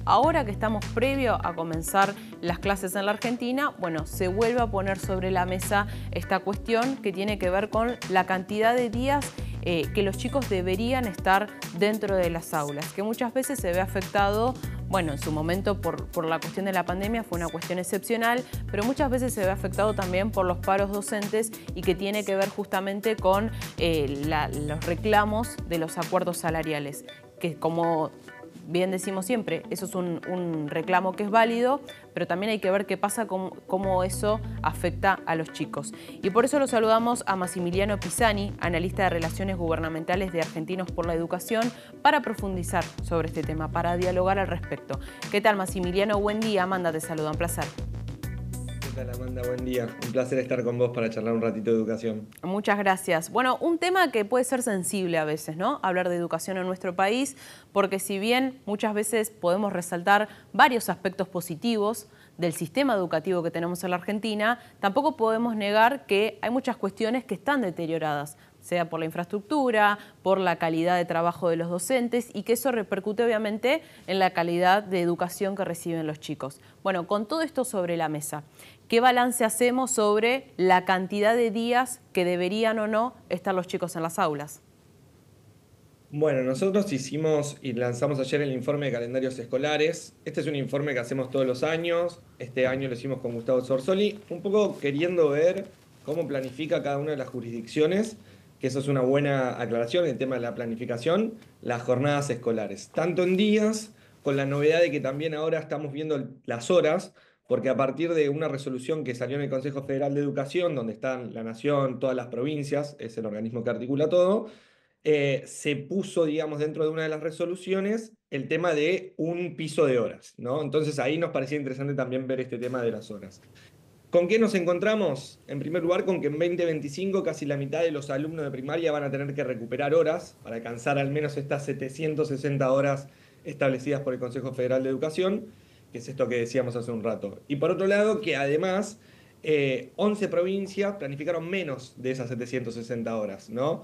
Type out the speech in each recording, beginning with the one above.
Ahora que estamos previo a comenzar las clases en la Argentina, bueno, se vuelve a poner sobre la mesa esta cuestión que tiene que ver con la cantidad de días que los chicos deberían estar dentro de las aulas, que muchas veces se ve afectado, bueno, en su momento por la cuestión de la pandemia fue una cuestión excepcional, pero muchas veces se ve afectado también por los paros docentes y que tiene que ver justamente con los reclamos de los acuerdos salariales, que como bien decimos siempre, eso es un reclamo que es válido, pero también hay que ver qué pasa, cómo eso afecta a los chicos. Y por eso lo saludamos a Massimiliano Pisani, analista de Relaciones Gubernamentales de Argentinos por la Educación, para profundizar sobre este tema, para dialogar al respecto. ¿Qué tal, Massimiliano? Buen día. Amanda te saluda, un placer. ¿Qué tal, Amanda? Buen día. Un placer estar con vos para charlar un ratito de educación. Muchas gracias. Bueno, un tema que puede ser sensible a veces, ¿no? Hablar de educación en nuestro país, porque si bien muchas veces podemos resaltar varios aspectos positivos del sistema educativo que tenemos en la Argentina, tampoco podemos negar que hay muchas cuestiones que están deterioradas, sea por la infraestructura, por la calidad de trabajo de los docentes y que eso repercute obviamente en la calidad de educación que reciben los chicos. Bueno, con todo esto sobre la mesa, ¿qué balance hacemos sobre la cantidad de días que deberían o no estar los chicos en las aulas? Bueno, nosotros hicimos y lanzamos ayer el informe de calendarios escolares. Este es un informe que hacemos todos los años. Este año lo hicimos con Gustavo Zorzoli, un poco queriendo ver cómo planifica cada una de las jurisdicciones, que eso es una buena aclaración, el tema de la planificación, las jornadas escolares, tanto en días, con la novedad de que también ahora estamos viendo las horas, porque a partir de una resolución que salió en el Consejo Federal de Educación, donde están la Nación, todas las provincias, es el organismo que articula todo, se puso, digamos, dentro de una de las resoluciones el tema de un piso de horas, ¿no? Entonces ahí nos parecía interesante también ver este tema de las horas. ¿Con qué nos encontramos? En primer lugar, con que en 2025 casi la mitad de los alumnos de primaria van a tener que recuperar horas para alcanzar al menos estas 760 horas establecidas por el Consejo Federal de Educación, que es esto que decíamos hace un rato. Y por otro lado, que además 11 provincias planificaron menos de esas 760 horas, ¿no?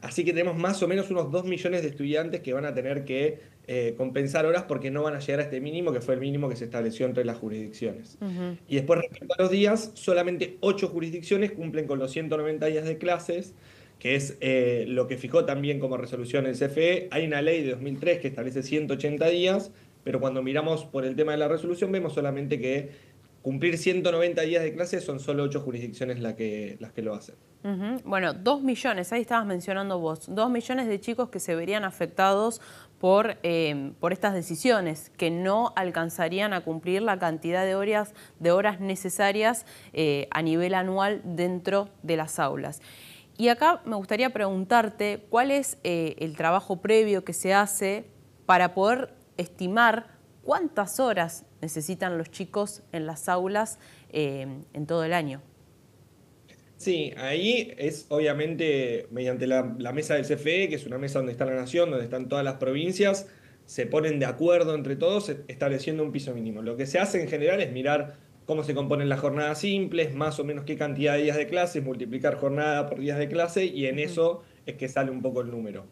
Así que tenemos más o menos unos 2 millones de estudiantes que van a tener que compensar horas porque no van a llegar a este mínimo, que fue el mínimo que se estableció entre las jurisdicciones. Y después, respecto a los días, solamente 8 jurisdicciones cumplen con los 190 días de clases, que es lo que fijó también como resolución el CFE. Hay una ley de 2003 que establece 180 días, pero cuando miramos por el tema de la resolución vemos solamente que cumplir 190 días de clases son solo 8 jurisdicciones las que lo hacen. Bueno, 2 millones, ahí estabas mencionando vos, 2 millones de chicos que se verían afectados por estas decisiones, que no alcanzarían a cumplir la cantidad de horas necesarias a nivel anual dentro de las aulas. Y acá me gustaría preguntarte cuál es el trabajo previo que se hace para poder estimar cuántas horas necesitan los chicos en las aulas en todo el año. Sí, ahí es obviamente mediante la mesa del CFE, que es una mesa donde está la Nación, donde están todas las provincias, se ponen de acuerdo entre todos estableciendo un piso mínimo. Lo que se hace en general es mirar cómo se componen las jornadas simples, más o menos qué cantidad de días de clase, multiplicar jornada por días de clase y en eso es que sale un poco el número.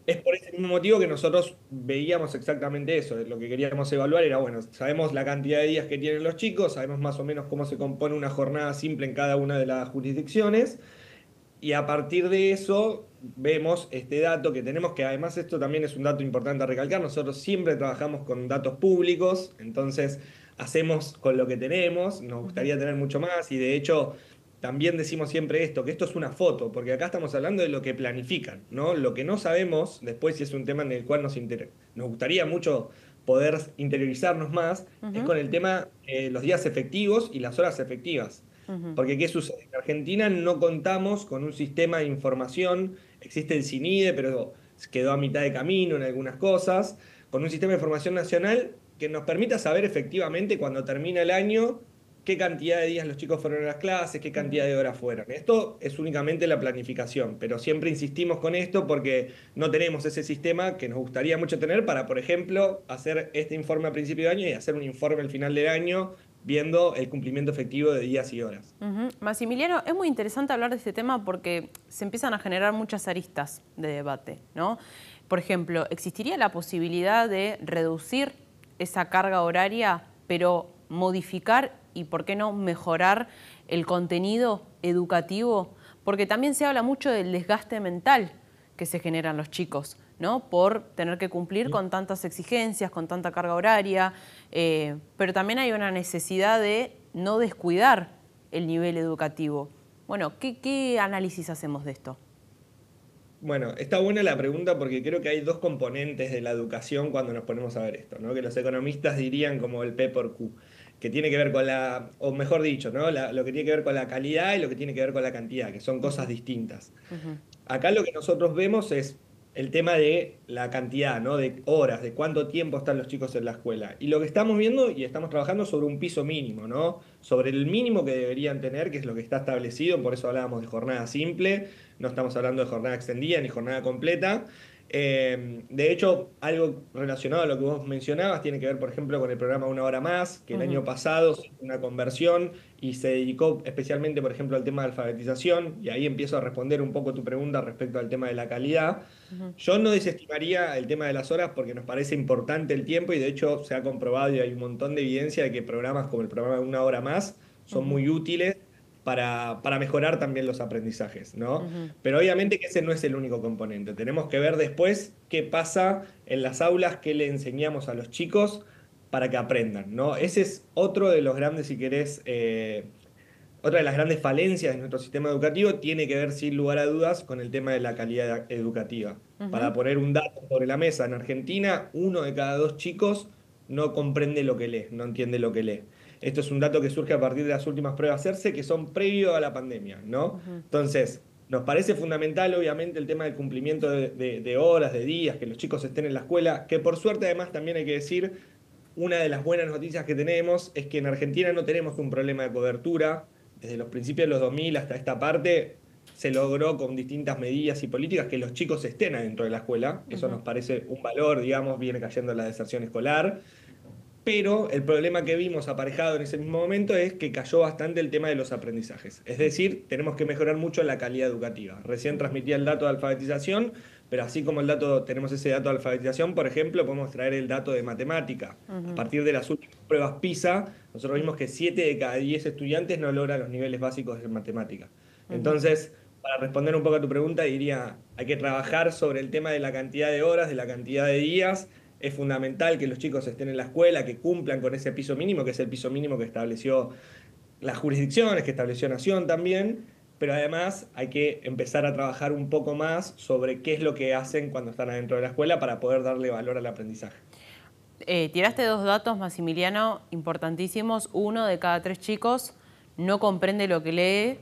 Es por ese mismo motivo que nosotros veíamos exactamente eso. Lo que queríamos evaluar era, bueno, sabemos la cantidad de días que tienen los chicos, sabemos más o menos cómo se compone una jornada simple en cada una de las jurisdicciones, y a partir de eso vemos este dato que tenemos, que además esto también es un dato importante a recalcar. Nosotros siempre trabajamos con datos públicos, entonces hacemos con lo que tenemos, nos gustaría tener mucho más y de hecho también decimos siempre esto, que esto es una foto, porque acá estamos hablando de lo que planifican, ¿no? Lo que no sabemos, después si es un tema en el cual nos gustaría mucho poder interiorizarnos más, es con el tema los días efectivos y las horas efectivas. Porque ¿qué sucede? En Argentina no contamos con un sistema de información, existe el CINIDE, pero quedó a mitad de camino en algunas cosas, con un sistema de información nacional que nos permita saber efectivamente cuando termina el año qué cantidad de días los chicos fueron a las clases, qué cantidad de horas fueron. Esto es únicamente la planificación, pero siempre insistimos con esto porque no tenemos ese sistema que nos gustaría mucho tener para, por ejemplo, hacer este informe a principio de año y hacer un informe al final del año viendo el cumplimiento efectivo de días y horas. Massimiliano, es muy interesante hablar de este tema porque se empiezan a generar muchas aristas de debate, ¿no? Por ejemplo, ¿existiría la posibilidad de reducir esa carga horaria, pero modificar y, ¿por qué no, mejorar el contenido educativo? Porque también se habla mucho del desgaste mental que se generan los chicos, ¿no? Por tener que cumplir con tantas exigencias, con tanta carga horaria, pero también hay una necesidad de no descuidar el nivel educativo. Bueno, ¿qué análisis hacemos de esto? Bueno, está buena la pregunta porque creo que hay dos componentes de la educación cuando nos ponemos a ver esto, ¿no? Que los economistas dirían como el P por Q, que tiene que ver con o mejor dicho, ¿no? Lo que tiene que ver con la calidad y lo que tiene que ver con la cantidad, que son cosas distintas. Ujú. Acá lo que nosotros vemos es el tema de la cantidad, ¿no? De horas, de cuánto tiempo están los chicos en la escuela. Y lo que estamos viendo y estamos trabajando sobre un piso mínimo, ¿no? Sobre el mínimo que deberían tener, que es lo que está establecido, por eso hablábamos de jornada simple, no estamos hablando de jornada extendida ni jornada completa. De hecho, algo relacionado a lo que vos mencionabas tiene que ver, por ejemplo, con el programa Una Hora Más, que el año pasado se hizo una conversión y se dedicó especialmente, por ejemplo, al tema de alfabetización, y ahí empiezo a responder un poco tu pregunta respecto al tema de la calidad. Ujú. Yo no desestimaría el tema de las horas porque nos parece importante el tiempo y de hecho se ha comprobado y hay un montón de evidencia de que programas como el programa Una Hora Más son Ujú. muy útiles para mejorar también los aprendizajes, ¿no? Ujú. Pero obviamente que ese no es el único componente. Tenemos que ver después qué pasa en las aulas, qué le enseñamos a los chicos para que aprendan, ¿no? Ese es otro de los grandes, si querés, otra de las grandes falencias de nuestro sistema educativo tiene que ver, sin lugar a dudas, con el tema de la calidad educativa. Para Ujú. poner un dato sobre la mesa, en Argentina, 1 de cada 2 chicos no comprende lo que lee, no entiende lo que lee. Esto es un dato que surge a partir de las últimas pruebas hacerse, que son previo a la pandemia, ¿no? Ujú. Entonces, nos parece fundamental, obviamente, el tema del cumplimiento de horas, de días, que los chicos estén en la escuela, que por suerte, además, también hay que decir, una de las buenas noticias que tenemos es que en Argentina no tenemos un problema de cobertura. Desde los principios de los 2000 hasta esta parte, se logró con distintas medidas y políticas que los chicos estén adentro de la escuela. Eso Ujú. nos parece un valor, digamos, viene cayendo la deserción escolar. Pero el problema que vimos aparejado en ese mismo momento es que cayó bastante el tema de los aprendizajes. Es decir, tenemos que mejorar mucho la calidad educativa. Recién Ujú. transmitía el dato de alfabetización, pero así como el dato, tenemos ese dato de alfabetización, por ejemplo, podemos traer el dato de matemática. A Ujú. partir de las últimas pruebas PISA, nosotros vimos que 7 de cada 10 estudiantes no logran los niveles básicos de matemática. Ujú. Entonces, para responder un poco a tu pregunta, diría, hay que trabajar sobre el tema de la cantidad de horas, de la cantidad de días. Es fundamental que los chicos estén en la escuela, que cumplan con ese piso mínimo, que es el piso mínimo que estableció las jurisdicciones, que estableció Nación también, pero además hay que empezar a trabajar un poco más sobre qué es lo que hacen cuando están adentro de la escuela para poder darle valor al aprendizaje. Tiraste dos datos, Maximiliano, importantísimos. 1 de cada 3 chicos no comprende lo que lee,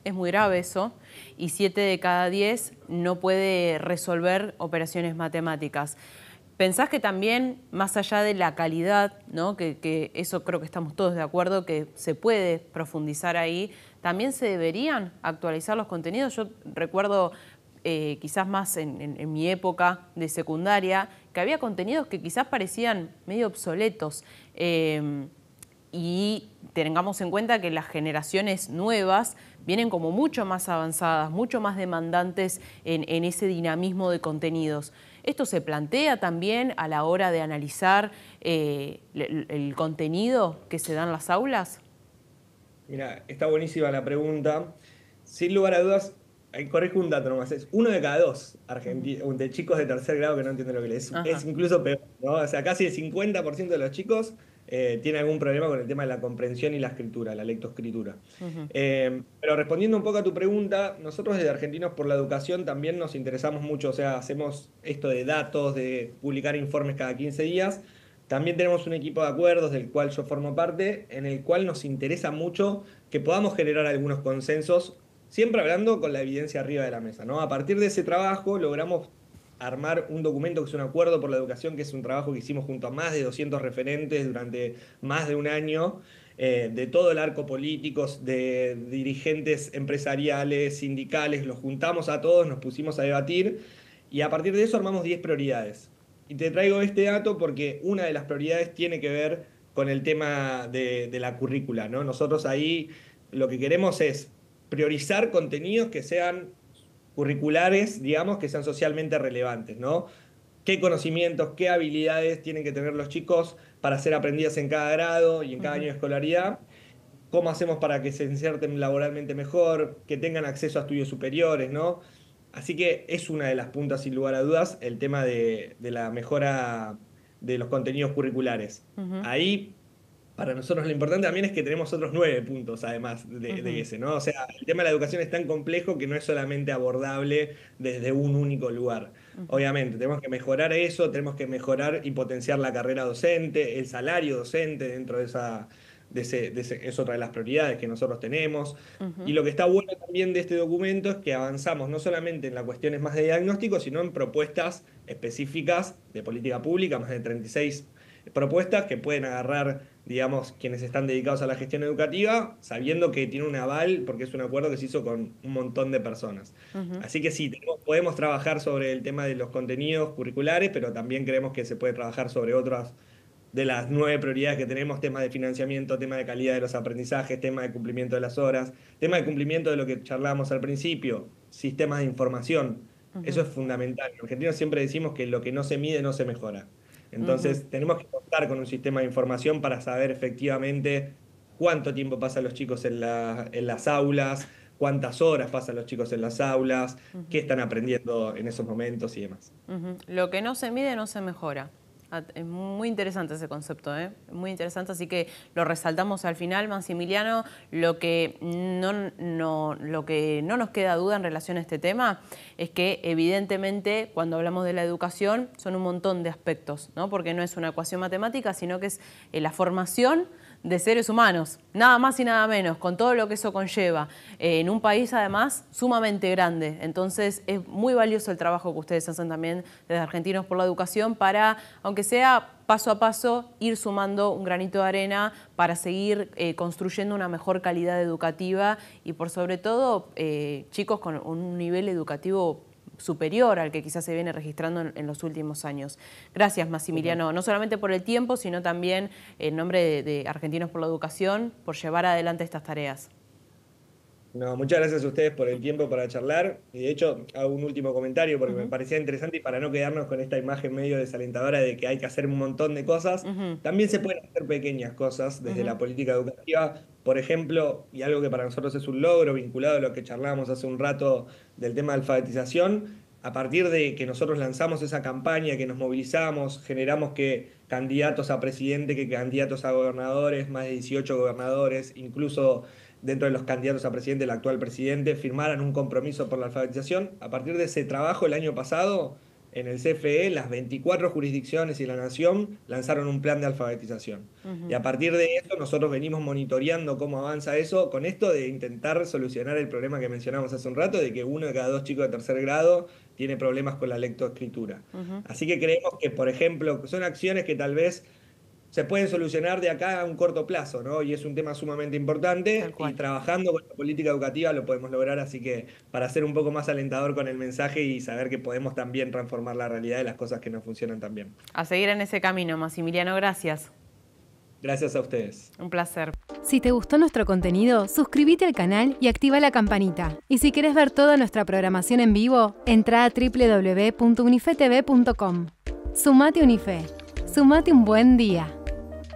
es muy grave eso, y 7 de cada 10 no puede resolver operaciones matemáticas. ¿Pensás que también, más allá de la calidad, ¿no? que eso creo que estamos todos de acuerdo, que se puede profundizar ahí, también se deberían actualizar los contenidos? Yo recuerdo, quizás más en mi época de secundaria, que había contenidos que quizás parecían medio obsoletos. Y tengamos en cuenta que las generaciones nuevas vienen como mucho más avanzadas, mucho más demandantes en ese dinamismo de contenidos. ¿Esto se plantea también a la hora de analizar el contenido que se da en las aulas? Mira, está buenísima la pregunta. Sin lugar a dudas, corrijo un dato nomás, es 1 de cada 2 de chicos de tercer grado que no entienden lo que leen. Es Ajá. incluso peor, ¿no? O sea, casi el 50% de los chicos tiene algún problema con el tema de la comprensión y la escritura, la lectoescritura. Ujú. Pero respondiendo un poco a tu pregunta, nosotros desde Argentinos por la Educación también nos interesamos mucho, o sea, hacemos esto de datos, de publicar informes cada 15 días. También tenemos un equipo de acuerdos del cual yo formo parte, en el cual nos interesa mucho que podamos generar algunos consensos, siempre hablando con la evidencia arriba de la mesa, ¿no? A partir de ese trabajo logramos armar un documento que es un acuerdo por la educación, que es un trabajo que hicimos junto a más de 200 referentes durante más de un año, de todo el arco político, de dirigentes empresariales, sindicales, los juntamos a todos, nos pusimos a debatir y a partir de eso armamos 10 prioridades. Y te traigo este dato porque una de las prioridades tiene que ver con el tema de la currícula, ¿no? Nosotros ahí lo que queremos es priorizar contenidos que sean curriculares, digamos, que sean socialmente relevantes, ¿no? ¿Qué conocimientos, qué habilidades tienen que tener los chicos para ser aprendidas en cada grado y en cada año de escolaridad. ¿Cómo hacemos para que se inserten laboralmente mejor, que tengan acceso a estudios superiores, ¿no? Así que es una de las puntas, sin lugar a dudas, el tema de la mejora de los contenidos curriculares. Ahí, para nosotros lo importante también es que tenemos otros 9 puntos, además de ese, ¿no? O sea, el tema de la educación es tan complejo que no es solamente abordable desde un único lugar. Obviamente, tenemos que mejorar eso, tenemos que mejorar y potenciar la carrera docente, el salario docente dentro de esa es otra de las prioridades que nosotros tenemos. Y lo que está bueno también de este documento es que avanzamos no solamente en las cuestiones más de diagnóstico, sino en propuestas específicas de política pública, más de 36 propuestas que pueden agarrar, digamos, quienes están dedicados a la gestión educativa, sabiendo que tiene un aval, porque es un acuerdo que se hizo con un montón de personas. Así que sí, podemos trabajar sobre el tema de los contenidos curriculares, pero también creemos que se puede trabajar sobre otras de las 9 prioridades que tenemos: tema de financiamiento, tema de calidad de los aprendizajes, tema de cumplimiento de las horas, tema de cumplimiento de lo que charlábamos al principio, sistemas de información. Eso es fundamental. En Argentina siempre decimos que lo que no se mide no se mejora. Entonces tenemos que contar con un sistema de información para saber efectivamente cuánto tiempo pasan los chicos en las aulas, cuántas horas pasan los chicos en las aulas, qué están aprendiendo en esos momentos y demás. Lo que no se mide no se mejora. Es muy interesante ese concepto, muy interesante, así que lo resaltamos al final, Maximiliano. Lo que no nos queda duda en relación a este tema es que evidentemente cuando hablamos de la educación son un montón de aspectos, ¿no? Porque no es una ecuación matemática, sino que es la formación de seres humanos, nada más y nada menos, con todo lo que eso conlleva, en un país además sumamente grande. Entonces es muy valioso el trabajo que ustedes hacen también desde Argentinos por la Educación para, aunque sea paso a paso, ir sumando un granito de arena para seguir construyendo una mejor calidad educativa y por sobre todo chicos con un nivel educativo superior al que quizás se viene registrando en los últimos años. Gracias, Maximiliano, no solamente por el tiempo, sino también en nombre de Argentinos por la Educación, por llevar adelante estas tareas. No, muchas gracias a ustedes por el tiempo para charlar. Y de hecho, hago un último comentario porque me parecía interesante, y para no quedarnos con esta imagen medio desalentadora de que hay que hacer un montón de cosas, también se pueden hacer pequeñas cosas desde la política educativa. Por ejemplo, y algo que para nosotros es un logro vinculado a lo que charlábamos hace un rato del tema de alfabetización, a partir de que nosotros lanzamos esa campaña, que nos movilizamos, generamos que candidatos a presidente, que candidatos a gobernadores, más de 18 gobernadores, incluso dentro de los candidatos a presidente, el actual presidente, firmaran un compromiso por la alfabetización. A partir de ese trabajo, el año pasado, en el CFE, las 24 jurisdicciones y la Nación lanzaron un plan de alfabetización. Y a partir de eso, nosotros venimos monitoreando cómo avanza eso, con esto de intentar solucionar el problema que mencionamos hace un rato, de que 1 de cada 2 chicos de tercer grado tiene problemas con la lectoescritura. Así que creemos que, por ejemplo, son acciones que tal vez se pueden solucionar de acá a un corto plazo, ¿no? Y es un tema sumamente importante y trabajando con la política educativa lo podemos lograr, así que para ser un poco más alentador con el mensaje y saber que podemos también transformar la realidad de las cosas que no funcionan tan bien. A seguir en ese camino, Maximiliano, gracias. Gracias a ustedes. Un placer. Si te gustó nuestro contenido, suscríbete al canal y activa la campanita. Y si querés ver toda nuestra programación en vivo, entra a www.unifetv.com. Sumate Unife. Sumate un buen día.